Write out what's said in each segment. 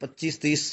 25-30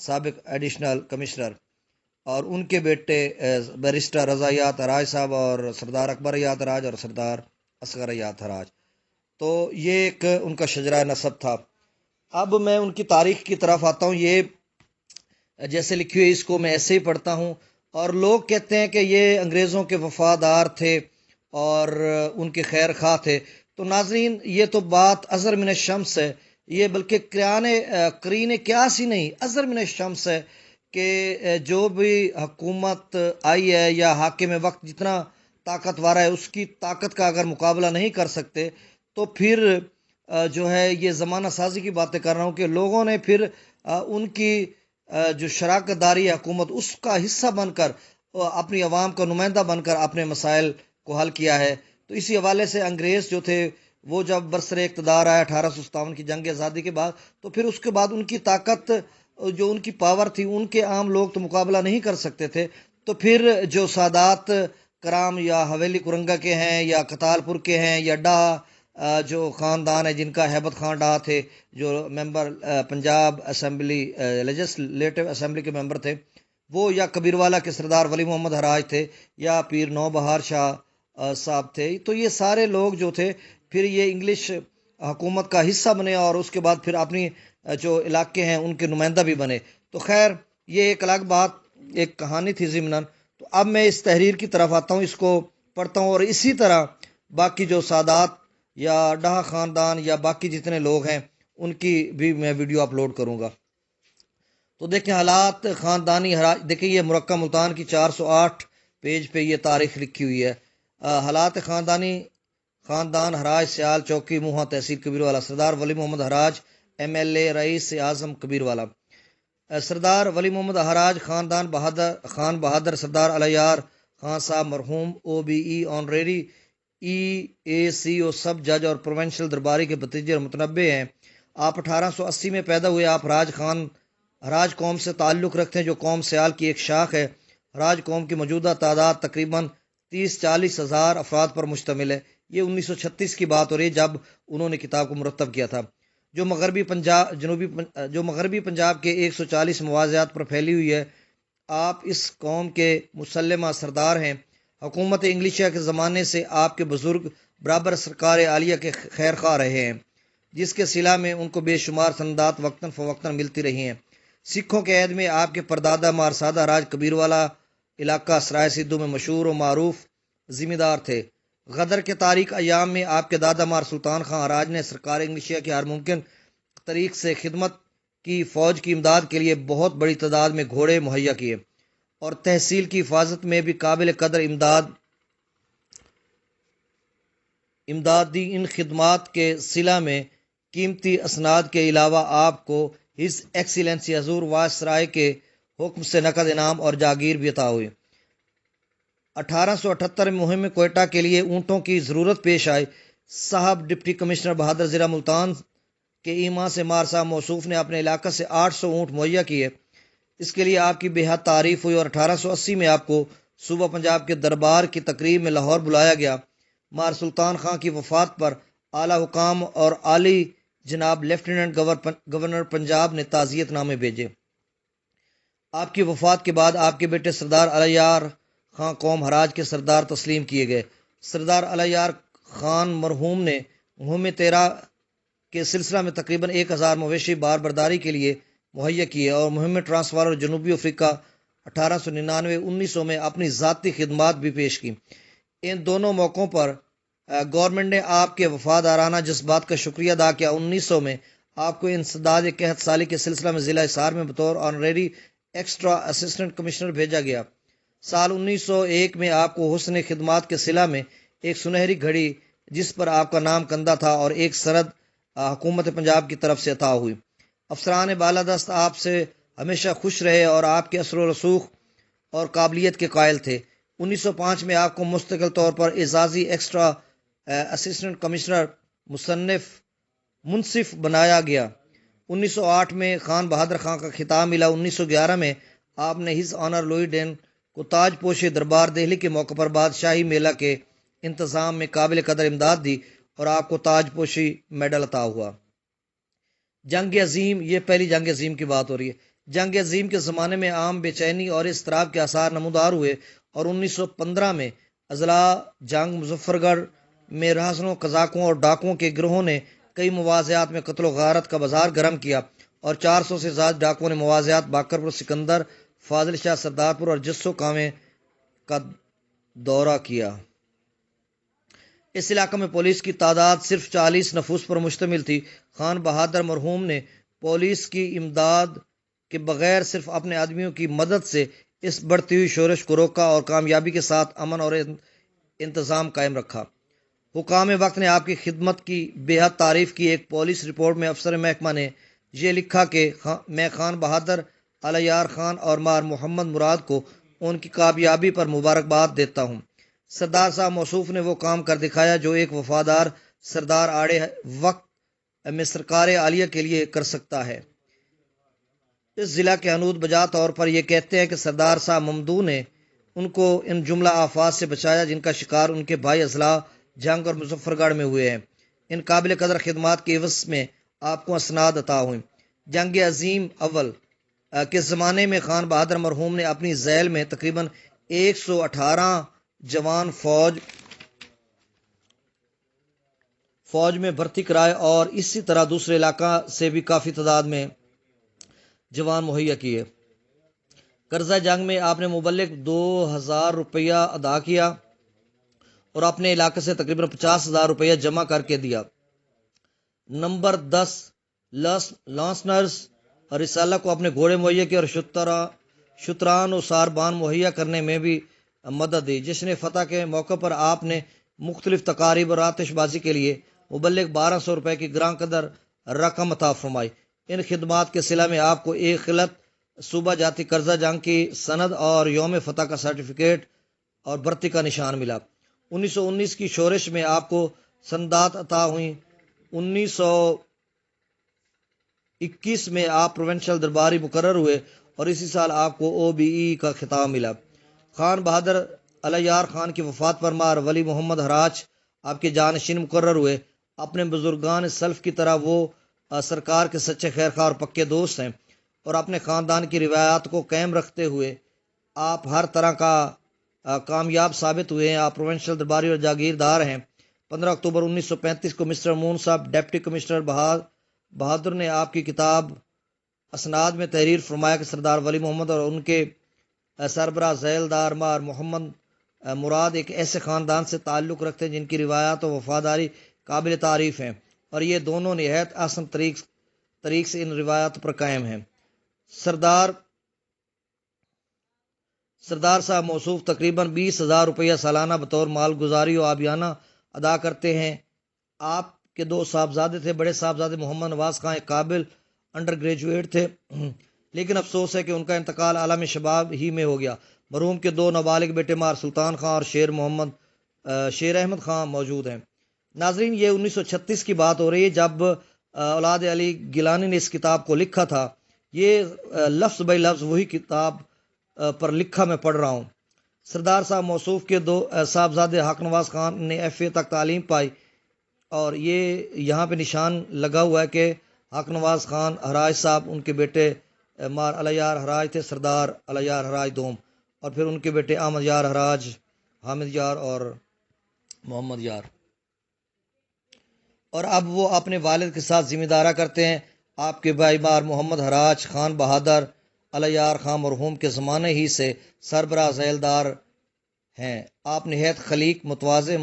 سابق additional commissioner, اور ان کے بیٹے بیرسٹر رضا حیات ہراج صاحب اور سردار اکبر حیات ہراج اور سردار اصغر حیات ہراج. تو یہ ایک ان کا شجرہ نسب تھا. اب میں ان کی تاریخ کی طرف آتا ہوں. یہ جیسے لکھی ہوئی اس کو میں ایسے ہی پڑھتا ہوں. اور لوگ کہتے ہیں کہ یہ انگریزوں کے وفادار تھے اور ان کے خیر خواہ تھے. تو ناظرین، یہ تو بات ازہر من الشمس ہے، یہ بلکہ قرین قیاس ہی نہیں، ازہر من الشمس ہے کہ جو بھی حکومت آئی ہے یا حاکم وقت جتنا طاقتور ہے، اس کی طاقت کا اگر مقابلہ نہیں کر سکتے تو پھر جو ہے یہ زمانہ سازی کی باتیں کر رہا ہوں کہ لوگوں نے پھر ان کی جو شراکت داری حکومت اس کا حصہ بن کر اپنی عوام کا نمائندہ بن کر اپنے مسائل کو حل کیا ہے. تو اسی حوالے سے انگریز جو تھے وہ جب برسر اقتدار آیا 1857 کی جنگ آزادی کے بعد، تو پھر اس کے بعد ان کی طاقت جو ان کی پاور تھی ان کے عام لوگ تو مقابلہ نہیں کر سکتے تھے. تو پھر جو سادات کرام یا حویلی کرنگا کے ہیں یا کتال پور کے ہیں یا ڈاہ جو خاندان ہے جن کا ہیبت خان ڈاہ تھے، جو ممبر پنجاب اسمبلی لیجسلیٹو اسمبلی کے ممبر تھے وہ، یا کبیروالا کے سردار ولی محمد ہراج تھے، یا پیر نو بہار شاہ صاحب تھے. تو یہ سارے لوگ جو تھے پھر یہ انگلش حکومت کا حصہ بنے اور اس کے بعد پھر اپنی جو علاقے ہیں ان کے نمائندہ بھی بنے. تو خیر یہ ایک الگ بات، ایک کہانی تھی ضمناً. تو اب میں اس تحریر کی طرف آتا ہوں، اس کو پڑھتا ہوں، اور اسی طرح باقی جو سادات یا ڈاہ خاندان یا باقی جتنے لوگ ہیں ان کی بھی میں ویڈیو اپلوڈ کروں گا. تو دیکھیں حالات خاندانی دیکھیں یہ مرکہ ملتان کی 408 پیج پہ یہ تاریخ لکھی ہوئی ہے. حالات خاندان ہراج سیال چوکی موہا تحصیل کبیروالا. سردار ولی محمد ہراج MLA رئیس اعظم کبیروالا. سردار ولی محمد ہراج خان بہادر سردار الیار خان صاحب مرحوم OBE آنریری EACO سب جج اور پروونشل درباری کے بھتیجے اور متنبع ہیں. آپ 1880 میں پیدا ہوئے. آپ ہراج قوم سے تعلق رکھتے ہیں جو قوم سیال کی ایک شاخ ہے. ہراج قوم کی موجودہ تعداد تقریباً 30-40 ہزار افراد پر مشتمل ہے. یہ 1936 کی بات ہو رہی ہے جب انہوں نے کتاب کو مرتب کیا تھا. جو مغربی پنجاب کے 140 مواضعات پر پھیلی ہوئی ہے. آپ اس قوم کے مسلمہ سردار ہیں. حکومت انگلیشیا کے زمانے سے آپ کے بزرگ برابر سرکار عالیہ کے خیر خواہ رہے ہیں، جس کے صلہ میں ان کو بے شمار سندات وقتاً فوقتاً ملتی رہی ہیں. سکھوں کے عہد میں آپ کے پردادا مارسادہ راج کبیروالا علاقہ سرائے سدھو میں مشہور و معروف ذمہ دار تھے. غدر کے تاریک ایام میں آپ کے دادا مار سلطان خان ہراج نے سرکار انگلیشیا کے ہر ممکن طریق سے خدمت کی فوج کی امداد کے لیے بہت بڑی تعداد میں گھوڑے مہیا کیے اور تحصیل کی حفاظت میں بھی قابل قدر امداد دی. ان خدمات کے صلہ میں قیمتی اسناد کے علاوہ آپ کو ہز ایکسیلنسی حضور وائسرائے کے حکم سے نقد انعام اور جاگیر بھی عطا ہوئی. 1878 میں مہم کوئٹہ کے لیے اونٹوں کی ضرورت پیش آئی. صاحب ڈپٹی کمشنر بہادر ضلع ملتان کے ایما سے مار صاحب موصوف نے اپنے علاقہ سے 800 اونٹ مہیا کیے. اس کے لیے آپ کی بے حد تعریف ہوئی اور 1880 میں آپ کو صوبہ پنجاب کے دربار کی تقریب میں لاہور بلایا گیا. مار سلطان خان کی وفات پر اعلیٰ حکام اور عالی جناب لیفٹیننٹ گورنر پنجاب نے تعزیت نامے بھیجے. آپ کی وفات کے بعد آپ کے بیٹے سردار الیار خان قوم ہراج کے سردار تسلیم کیے گئے. سردار الیار خان مرحوم نے مہم 13 کے سلسلہ میں تقریباً 1000 مویشی بار برداری کے لیے مہیا کیے اور مہم ٹرانسوال اور جنوبی افریقہ 1899-1900 میں اپنی ذاتی خدمات بھی پیش کی. ان دونوں موقعوں پر گورنمنٹ نے آپ کے وفادارانہ جذبات کا شکریہ ادا کیا. 1900 میں آپ کو انسداد قحط سالی کے سلسلہ میں ضلع حصار میں بطور آنریری ایکسٹرا اسسٹنٹ کمشنر بھیجا گیا. سال 1901 میں آپ کو حسن خدمات کے صلہ میں ایک سنہری گھڑی جس پر آپ کا نام کندہ تھا اور ایک سرد حکومت پنجاب کی طرف سے عطا ہوئی. افسران بالادست آپ سے ہمیشہ خوش رہے اور آپ کے اثر و رسوخ اور قابلیت کے قائل تھے. 1905 میں آپ کو مستقل طور پر اعزازی ایکسٹرا اسسٹنٹ کمشنر منصف بنایا گیا. 1908 میں خان بہادر خان کا خطاب ملا. 1911 میں آپ نے ہز آنر لوئی ڈین کو تاج پوشی دربار دہلی کے موقع پر بادشاہی میلہ کے انتظام میں قابل قدر امداد دی اور آپ کو تاج پوشی میڈل عطا ہوا. جنگ عظیم، یہ پہلی جنگ عظیم کی بات ہو رہی ہے. جنگ عظیم کے زمانے میں عام بے چینی اور اضطراب کے آثار نمودار ہوئے اور 1915 میں اضلاع جنگ مظفر گڑھ میں رہزنوں، قزاقوں اور ڈاکوؤں کے گروہوں نے کئی مواضعات میں قتل و غارت کا بازار گرم کیا اور 400 سے زیادہ ڈاکوؤں نے مواضعات باکرپور، سکندر، فاضل شاہ، سردارپور اور جسو کامے کا دورہ کیا۔ اس علاقے میں پولیس کی تعداد صرف 40 نفوس پر مشتمل تھی۔ خان بہادر مرحوم نے پولیس کی امداد کے بغیر صرف اپنے آدمیوں کی مدد سے اس بڑھتی ہوئی شورش کو روکا اور کامیابی کے ساتھ امن اور انتظام قائم رکھا۔ حکام وقت نے آپ کی خدمت کی بے حد تعریف کی۔ ایک پولیس رپورٹ میں افسر محکمہ نے یہ لکھا کہ میں خان بہادر، الیار خان اور مار محمد مراد کو ان کی کامیابی پر مبارکباد دیتا ہوں۔ سردار صاحب موصوف نے وہ کام کر دکھایا جو ایک وفادار سردار آڑے وقت میں سرکار عالیہ کے لیے کر سکتا ہے۔ اس ضلع کے حنود بجا طور پر یہ کہتے ہیں کہ سردار صاحب ممدو نے ان کو ان جملہ آفات سے بچایا جن کا شکار ان کے بھائی اضلاع جنگ اور مظفر گڑھ میں ہوئے ہیں۔ ان قابل قدر خدمات کے عوض میں آپ کو اسناد عطا ہوئیں۔ جنگ عظیم اول کے زمانے میں خان بہادر مرحوم نے اپنی ذیل میں تقریباً 118 جوان فوج میں بھرتی کرائے اور اسی طرح دوسرے علاقہ سے بھی کافی تعداد میں جوان مہیا کیے۔ قرضہ جنگ میں آپ نے مبلغ 2000 روپیہ ادا کیا اور اپنے علاقے سے تقریباً 50,000 روپیہ جمع کر کے دیا۔ نمبر 10 لانسنرز اور رسالہ کو اپنے گھوڑے مہیا کیے اور شتران و ساربان مہیا کرنے میں بھی مدد دی۔ جس نے فتح کے موقع پر آپ نے مختلف تقاریب اور آتش بازی کے لیے مبلغ 1200 روپے کی گراں قدر رقم عطا فرمائی۔ ان خدمات کے صلہ میں آپ کو ایک خلط صوبہ جاتی قرضہ جنگ کی سند اور یوم فتح کا سرٹیفکیٹ اور بھرتی کا نشان ملا۔ 1919 کی شورش میں آپ کو سندات عطا ہوئیں۔ 1921 میں آپ پروونشل درباری مقرر ہوئے اور اسی سال آپ کو OBE کا خطاب ملا۔ خان بہادر الیار خان کی وفات پر مار ولی محمد ہراج آپ کے جانشین مقرر ہوئے۔ اپنے بزرگان سلف کی طرح وہ سرکار کے سچے خیرخواہ اور پکے دوست ہیں اور اپنے خاندان کی روایات کو قائم رکھتے ہوئے آپ ہر طرح کا کامیاب ثابت ہوئے ہیں۔ آپ پروونشل درباری اور جاگیردار ہیں۔ 15 اکتوبر 1935 کو مسٹر مون صاحب ڈپٹی کمشنر بہادر نے آپ کی کتاب اسناد میں تحریر فرمایا کہ سردار ولی محمد اور ان کے سربراہ ذیلدار مار محمد مراد ایک ایسے خاندان سے تعلق رکھتے ہیں جن کی روایات و وفاداری قابل تعریف ہیں اور یہ دونوں نہایت احسن طریق سے ان روایات پر قائم ہیں۔ سردار صاحب موصوف تقریباً 20,000 روپیہ سالانہ بطور مال گزاری و آبیانہ ادا کرتے ہیں۔ آپ کے 2 صاحبزادے تھے۔ بڑے صاحبزادے محمد نواز خان ایک قابل انڈر گریجویٹ تھے لیکن افسوس ہے کہ ان کا انتقال عالم شباب ہی میں ہو گیا۔ مرحوم کے 2 نابالغ بیٹے مار سلطان خان اور شیر احمد خان موجود ہیں۔ ناظرین، یہ 1936 کی بات ہو رہی ہے جب اولاد علی گیلانی نے اس کتاب کو لکھا تھا۔ یہ لفظ بائی لفظ وہی کتاب پر لکھا میں پڑھ رہا ہوں۔ سردار صاحب موصوف کے 2 صاحبزادے حق نواز خان نے FA تک تعلیم پائی اور یہ یہاں پہ نشان لگا ہوا ہے کہ حق نواز خان ہراج صاحب ان کے بیٹے مار الیار ہراج تھے، سردار الیار ہراج دوم، اور پھر ان کے بیٹے احمد یار ہراج، حامد یار اور محمد یار، اور اب وہ اپنے والد کے ساتھ ذمہ دارہ کرتے ہیں۔ آپ کے بھائی مار محمد ہراج خان بہادر الیار خان مرحوم کے زمانے ہی سے سربراہ ذیلدار ہیں۔ آپ نہایت خلیق، متواضع،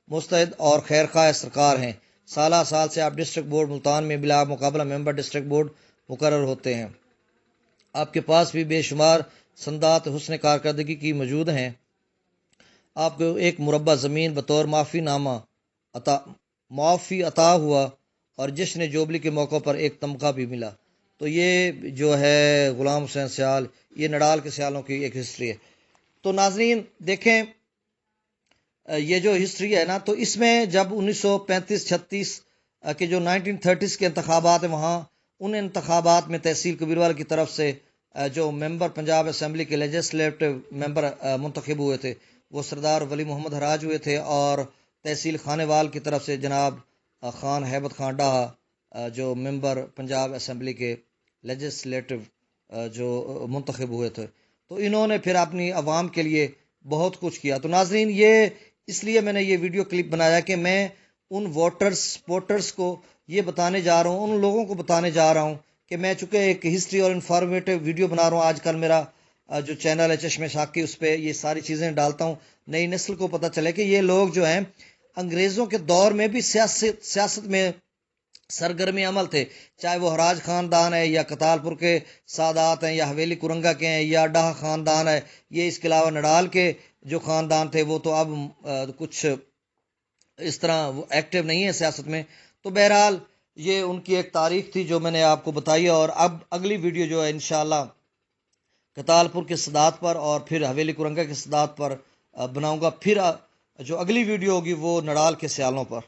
مستعد اور خیرخواہ سرکار ہیں۔ سالہ سال سے آپ ڈسٹرکٹ بورڈ ملتان میں بلا مقابلہ ممبر ڈسٹرکٹ بورڈ مقرر ہوتے ہیں۔ آپ کے پاس بھی بے شمار سندات حسن کارکردگی کی موجود ہیں۔ آپ کو ایک مربع زمین بطور معافی عطا ہوا اور جشن جوبلی کے موقع پر ایک تمغہ بھی ملا۔ تو یہ جو ہے غلام حسین سیال، یہ نڈال کے سیالوں کی ایک ہسٹری ہے۔ تو ناظرین دیکھیں، یہ جو ہسٹری ہے نا، تو اس میں جب 1935-36 کے جو 1930 کے انتخابات ہیں، وہاں ان انتخابات میں تحصیل کبیروال کی طرف سے جو ممبر پنجاب اسمبلی کے لیجسلیٹو ممبر منتخب ہوئے تھے وہ سردار ولی محمد ہراج ہوئے تھے، اور تحصیل خانیوال کی طرف سے جناب خان ہیبت خان ڈاہا جو ممبر پنجاب اسمبلی کے لیجسلیٹو جو منتخب ہوئے تھے، تو انہوں نے پھر اپنی عوام کے لیے بہت کچھ کیا۔ تو ناظرین، یہ اس لیے میں نے یہ ویڈیو کلپ بنایا کہ میں ان ووٹرز کو یہ بتانے جا رہا ہوں، ان لوگوں کو بتانے جا رہا ہوں کہ میں چونکہ ایک ہسٹری اور انفارمیٹیو ویڈیو بنا رہا ہوں، آج کل میرا جو چینل ہے چشم ساقی، اس پہ یہ ساری چیزیں ڈالتا ہوں، نئی نسل کو پتہ چلے کہ یہ لوگ جو ہیں انگریزوں کے دور میں بھی سیاست میں سرگرمی عمل تھے، چاہے وہ ہراج خاندان ہے یا کتال پور کے سادات ہیں یا حویلی کرنگا کے ہیں یا ڈاہ خاندان ہے، یہ اس کے علاوہ نڈال کے جو خاندان تھے وہ تو اب کچھ اس طرح وہ ایکٹیو نہیں ہے سیاست میں۔ تو بہرحال یہ ان کی ایک تاریخ تھی جو میں نے آپ کو بتائی، اور اب اگلی ویڈیو جو ہے انشاءاللہ کتال پور کے صدات پر اور پھر حویلی کرنگا کے صدات پر بناؤں گا، پھر جو اگلی ویڈیو ہوگی وہ نڈال کے سیالوں پر۔